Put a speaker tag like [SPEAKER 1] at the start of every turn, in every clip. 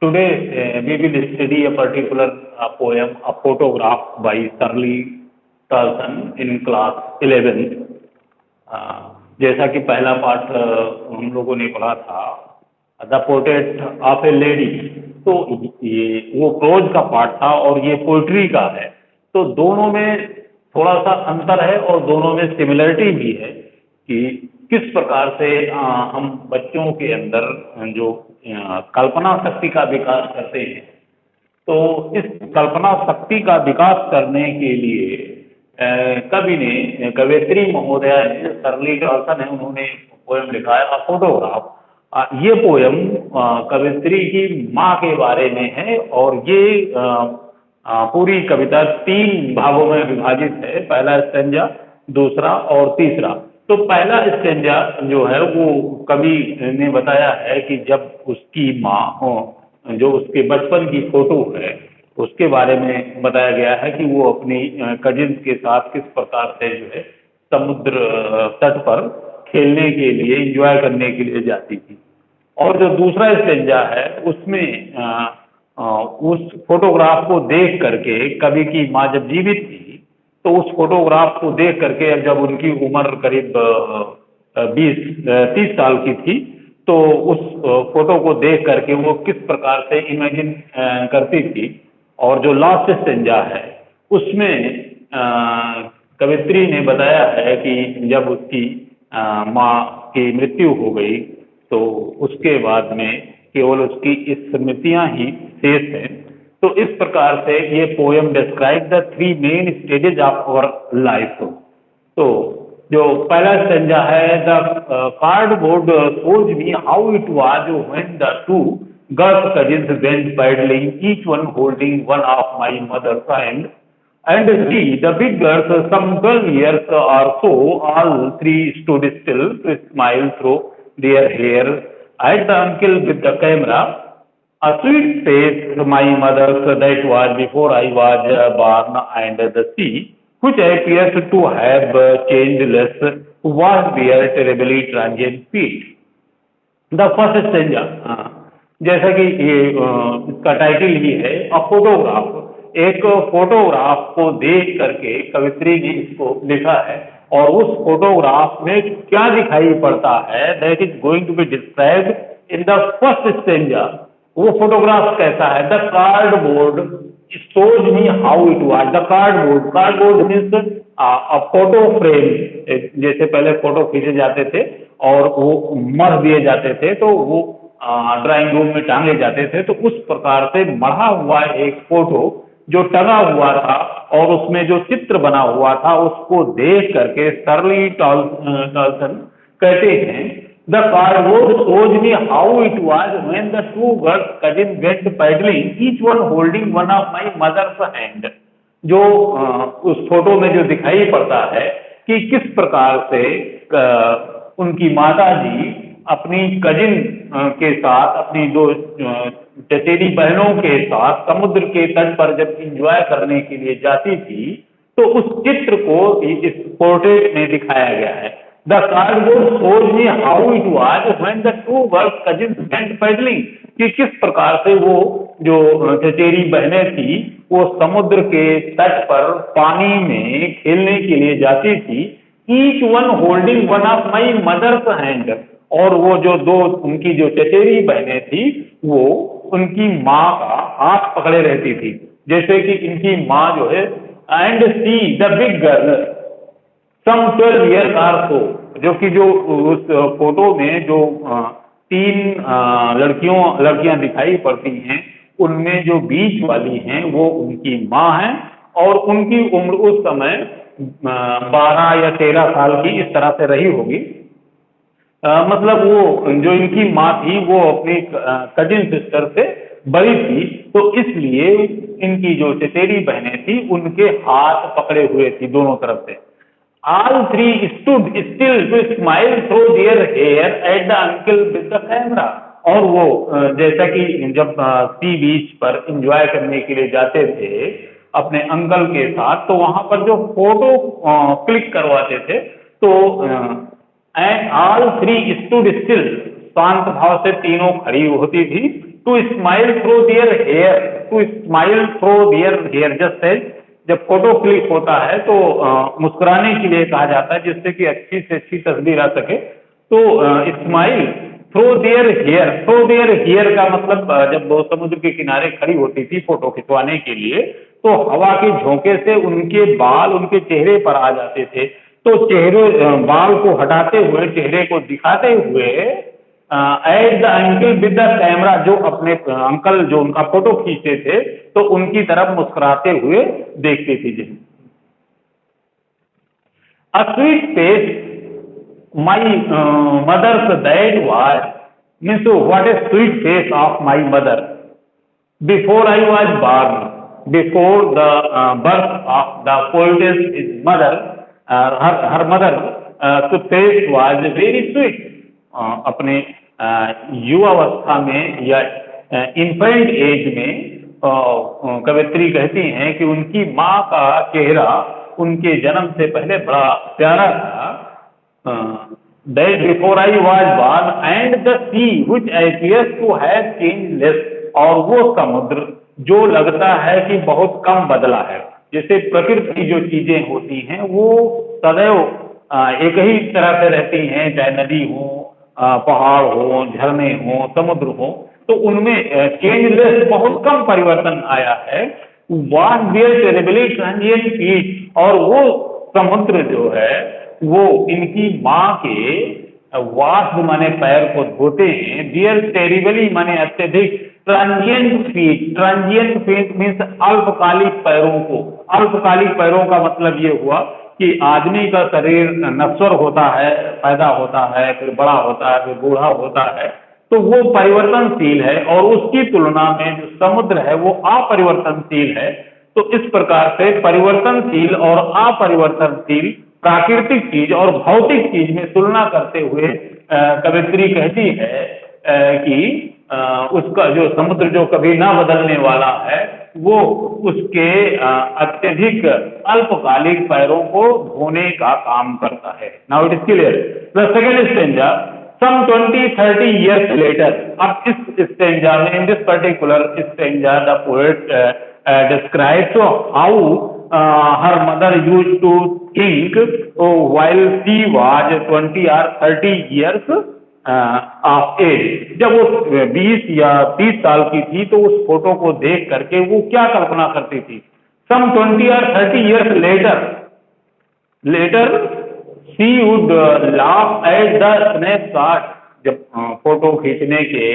[SPEAKER 1] Today we will study a particular poem, a photograph by Shirley Carlson in class 11th. जैसा कि पहला पाठ हम लोगों ने पढ़ा था, the portrait of A lady, तो ये वो प्रोज का पाठ था और ये पोइट्री का है। तो दोनों में थोड़ा सा अंतर है और दोनों में सिमिलरिटी भी है कि किस प्रकार से हम बच्चों के अंदर जो कल्पना शक्ति का विकास करते हैं। तो इस कल्पना शक्ति का विकास करने के लिए कवि ने, कवयित्री महोदया ने, शर्ली कार्सन है, उन्होंने पोयम लिखा है फोटोग्राफ। ये पोयम कवयित्री की माँ के बारे में है और ये पूरी कविता 3 भागों में विभाजित है, पहला स्टेंजा, दूसरा और तीसरा। तो पहला स्टेंजा जो है वो कवि ने बताया है कि जब उसकी माँ, जो उसके बचपन की फोटो है, उसके बारे में बताया गया है कि वो अपनी कजिन्स के साथ किस प्रकार से जो है समुद्र तट पर खेलने के लिए, एंजॉय करने के लिए जाती थी। और जो दूसरा स्टेंजा है उसमें उस फोटोग्राफ को देख करके, कवि की माँ जब जीवित थी तो उस फोटोग्राफ को देख करके, जब उनकी उम्र करीब 20-30 साल की थी, तो उस फोटो को देख करके वो किस प्रकार से इमेजिन करती थी। और जो लास्ट स्टेंजा है उसमें कवयित्री ने बताया है कि जब उसकी माँ की मृत्यु हो गई तो उसके बाद में केवल उसकी स्मृतियां ही शेष हैं। तो इस प्रकार से ये poem describe the 3 main stages of our life. तो जो पहला स्टेंजा है, the cardboard shows me how it was when the 2 girls cousins went paddling, each one holding one of my mother's hand. And see, the big girls, some 12 years or so, all 3 stood still to smile through their hair at the uncle with the camera. A sweet face, my mother's, that was before I was born, and the sea, which appears to have changed less, was their terribly transient feet. The first stanza, जैसा कि ये इसका title ही है, a photograph. एक photograph को देख करके कवित्री ने इसको लिखा है और उस फोटोग्राफ में क्या दिखाई पड़ता है, that is going to be described in the first stanza. वो फोटोग्राफ कैसा है, the cardboard shows me how it was. The cardboard, cardboard means a photo frame. जैसे पहले फोटो खींचे जाते थे और वो मढ़ दिए जाते थे, तो वो ड्राइंग रूम में टांगे जाते थे। तो उस प्रकार से मढ़ा हुआ एक फोटो जो टंगा हुआ था और उसमें जो चित्र बना हुआ था, उसको देख करके शर्ली कार्लसन कहते हैं, the cardboard shows me how it was when the 2 girls cousin went paddling, each one holding one of my mother's hand. जो उस फोटो में जो दिखाई पड़ता है कि किस प्रकार से उनकी माता जी अपनी कजिन के साथ, अपनी 2 चचेरी बहनों के साथ समुद्र के तट पर जब इंजॉय करने के लिए जाती थी, तो उस चित्र को इस पोर्ट्रेट में दिखाया गया है। The cardboard shows me how it was when the 2 girls cousins went paddling, कि किस प्रकार से वो जो चचेरी बहनें थी वो समुद्र के तट पर पानी में खेलने के लिए जाती थी। Each one holding one of my mother's hand, और वो जो 2 उनकी जो चचेरी बहनें थी वो उनकी माँ का हाथ पकड़े रहती थी। जैसे कि इनकी माँ जो है, and she the big girl some 12 years or so, जो कि जो उस फोटो में जो 3 लड़कियां दिखाई पड़ती हैं, उनमें जो बीच वाली हैं वो उनकी माँ हैं और उनकी उम्र उस समय 12 या 13 साल की इस तरह से रही होगी। मतलब वो जो इनकी माँ थी वो अपनी कजिन सिस्टर से बड़ी थी, तो इसलिए इनकी जो चचेरी बहनें थी उनके हाथ पकड़े हुए थी दोनों तरफ से। All 3 stood still to smile through their hair at the uncle with the camera। और वो जैसा कि जब सी बीच पर एंजॉय करने के लिए जाते थे अपने अंकल के साथ, तो वहां पर जो फोटो क्लिक करवाते थे, तो एंड ऑल 3 स्टूड स्टिल, शांत भाव से तीनों खड़ी होती थी, to smile through their hair, to smile through their hair, just as जब फोटो क्लिक होता है तो मुस्कुराने के लिए कहा जाता है जिससे कि अच्छी से अच्छी तस्वीर आ सके। तो smile through their hair, through their hair का मतलब जब वो समुद्र के किनारे खड़ी होती थी फोटो खिंचवाने के लिए तो हवा के झोंके से उनके बाल उनके चेहरे पर आ जाते थे। तो चेहरे बाल को हटाते हुए चेहरे को दिखाते हुए at the uncle with the camera, जो अपने अंकल जो उनका फोटो खींचते थे तो उनकी तरफ मुस्कुराते हुए देखती थी जी। A sweet face my mother's that was, means what a sweet face of my mother before I was born, before the birth of the poetess his mother, her mother face was very sweet। अपने युवावस्था में या infant as में कवित्री कहती हैं कि उनकी माँ का चेहरा उनके जन्म से पहले बड़ा प्यारा था। That before I was born, and the sea which appears to have changed less, और वो समुद्र जो लगता है कि बहुत कम बदला है। जैसे प्रकृति की जो चीजें होती हैं वो सदैव एक ही तरह से रहती हैं, चाहे नदी हो, पहाड़ हो, झरने हो, समुद्र हो, तो उनमें चेंजलेस बहुत कम परिवर्तन आया है। Was their terribly transient feet, और वो समुद्र जो है वो इनकी माँ के वाश माने पैर को धोते हैं, डियर टेरिबली माने अत्यधिक, ट्रांजिएंट फीट मीन्स अल्पकालिक पैरों को। अल्पकालिक पैरों का मतलब ये हुआ कि आदमी का शरीर नश्वर होता है, पैदा होता है, फिर बड़ा होता है, फिर बूढ़ा होता है, तो वो परिवर्तनशील है और उसकी तुलना में जो समुद्र है वो अपरिवर्तनशील है। तो इस प्रकार से परिवर्तनशील और अपरिवर्तनशील प्राकृतिक चीज और भौतिक चीज में तुलना करते हुए कवित्री कहती है कि उसका जो समुद्र जो कभी ना बदलने वाला है वो उसके अत्यधिक अल्पकालिक पैरों को धोने का काम करता है। Now it is clear. The second stanza, some 20-30 years later, अब इस स्टेंजा में, in this particular stanza, the poet describes how her mother used to think while she was 20 or 30 years of age। जब वो 20 या 30 साल की थी तो उस फोटो को देख करके वो क्या कल्पना करती थी। some 20 or 30 years later she would laugh at the snapshot। जब फोटो खींचने के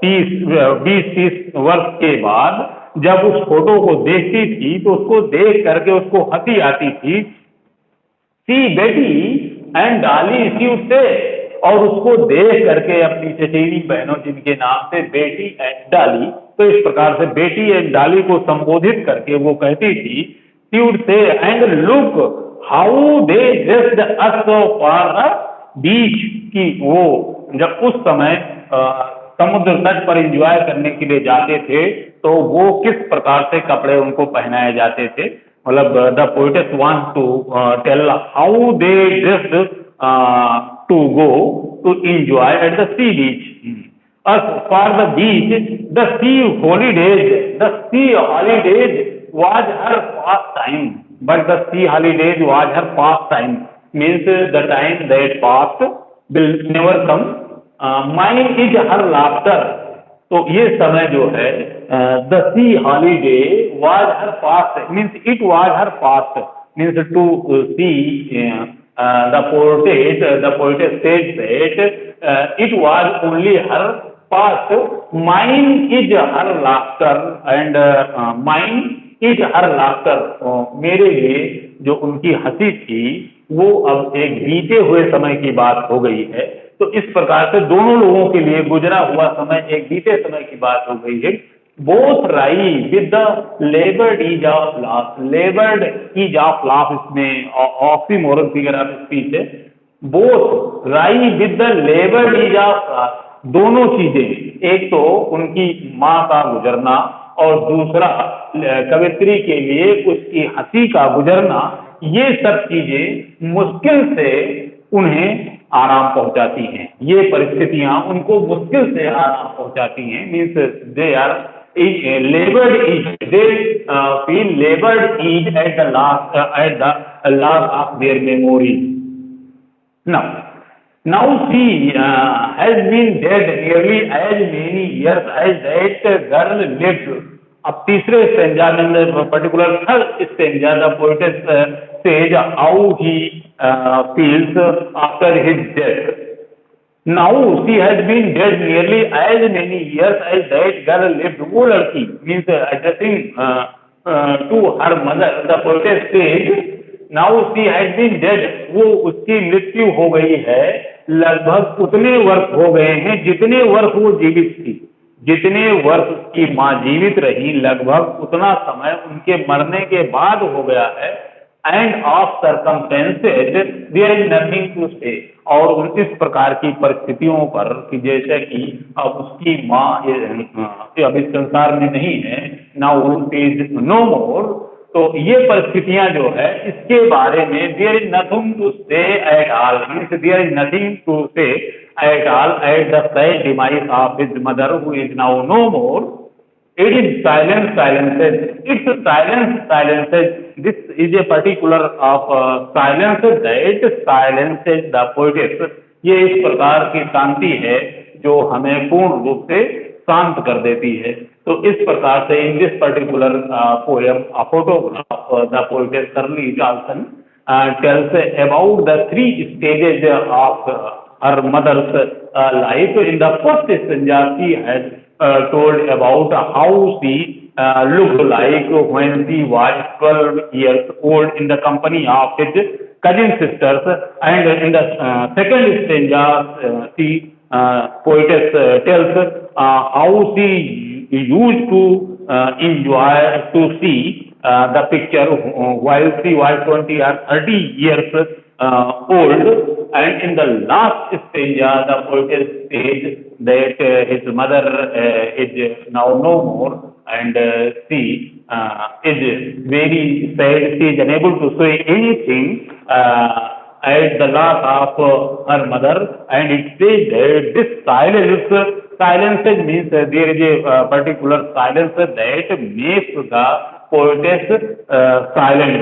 [SPEAKER 1] 20-30 वर्ष के बाद जब उस फोटो को देखती थी तो उसको देख करके उसको हंसी आती थी। सी बेटी एंड डाली, सी उससे, और उसको देख करके अपनी चचेरी बहनों जिनके नाम से बेटी एंड डाली, तो इस प्रकार से बेटी एंड डाली को संबोधित करके वो कहती थी, she would say and look how they dressed us for the beach, की वो जब उस समय समुद्र तट पर एंजॉय करने के लिए जाते थे तो वो किस प्रकार से कपड़े उनको पहनाए जाते थे। मतलब the poetess want to tell how they dressed to go to enjoy at the sea beach. As for the beach, the sea holidays was her pastime, but the sea holidays was her pastime, means the time that passed will never come। mine is her laughter, तो ये समय जो है the sea holiday was her past, means it was her past, means to see the poetess said that it was only her past, mine is her laughter and mine is her laughter। मेरे लिए जो उनकी हंसी थी वो अब एक बीते हुए समय की बात हो गई है। तो इस प्रकार से दोनों लोगों के लिए गुजरा हुआ समय एक बीते समय की बात हो गई है। बोथ राई with the लेबर्ड is of laugh, लेबर्ड is of laugh इसमें ऑक्सीमोरन फिगर ऑफ स्पीच है। बोथ राई with the लेबर्ड is of laugh, दोनों चीजें, एक तो उनकी माँ का गुजरना और दूसरा कवित्री के लिए उसकी हंसी का गुजरना, ये सब चीजें मुश्किल से उन्हें आराम पहुंचाती हैं। ये परिस्थितियां उनको मुश्किल से आराम पहुंचाती हैं, means they are labored ease, they feel labored ease at the last of their memory. Now she has been dead nearly as many years as that girl lived. अब तीसरे स्टेंजा में particular third stanza the poetess says how he feels after his death. Now she has been dead nearly as many years as that girl lived. वो लड़की means addressing to her mother, the poetess says, now she has been dead. वो उसकी मृत्यु हो गई है, लगभग उतने वर्ष हो गए हैं जितने वर्ष वो जीवित थी. जितने वर्ष उसकी माँ जीवित रही, लगभग उतना समय उनके मरने के बाद हो गया है. And of circumstances there is nothing to say. और इस प्रकार की परिस्थितियों पर कि जैसे कि अब उसकी माँ अब इस संसार में नहीं है, नाउ इज नो मोर. तो ये परिस्थितियां जो है इसके बारे में there is nothing to say at all, means there is nothing to say at all at the sad demise of his mother who is now no more. It is silence silences. It's silences. This is a particular of silence that silences the poetess. ये इस प्रकार की शांति है जो हमें पूर्ण रूप से शांत कर देती है. तो इस प्रकार से in this particular poem a photograph the poetess Shirley Johnson tells about the three stages of her mother's life. In the first stanza she had told about how she looked like when she was 12 years old in the company of his cousin sisters, and in the second stanza she poetess tells how she used to enjoy to see the picture while she was 20 or 30 years old. And in the last stanza the poetess says that his mother is now no more, and she is very sad. She is unable to say anything at the loss of her mother, and it says that this silence means there is a particular silence that makes the poetess silent.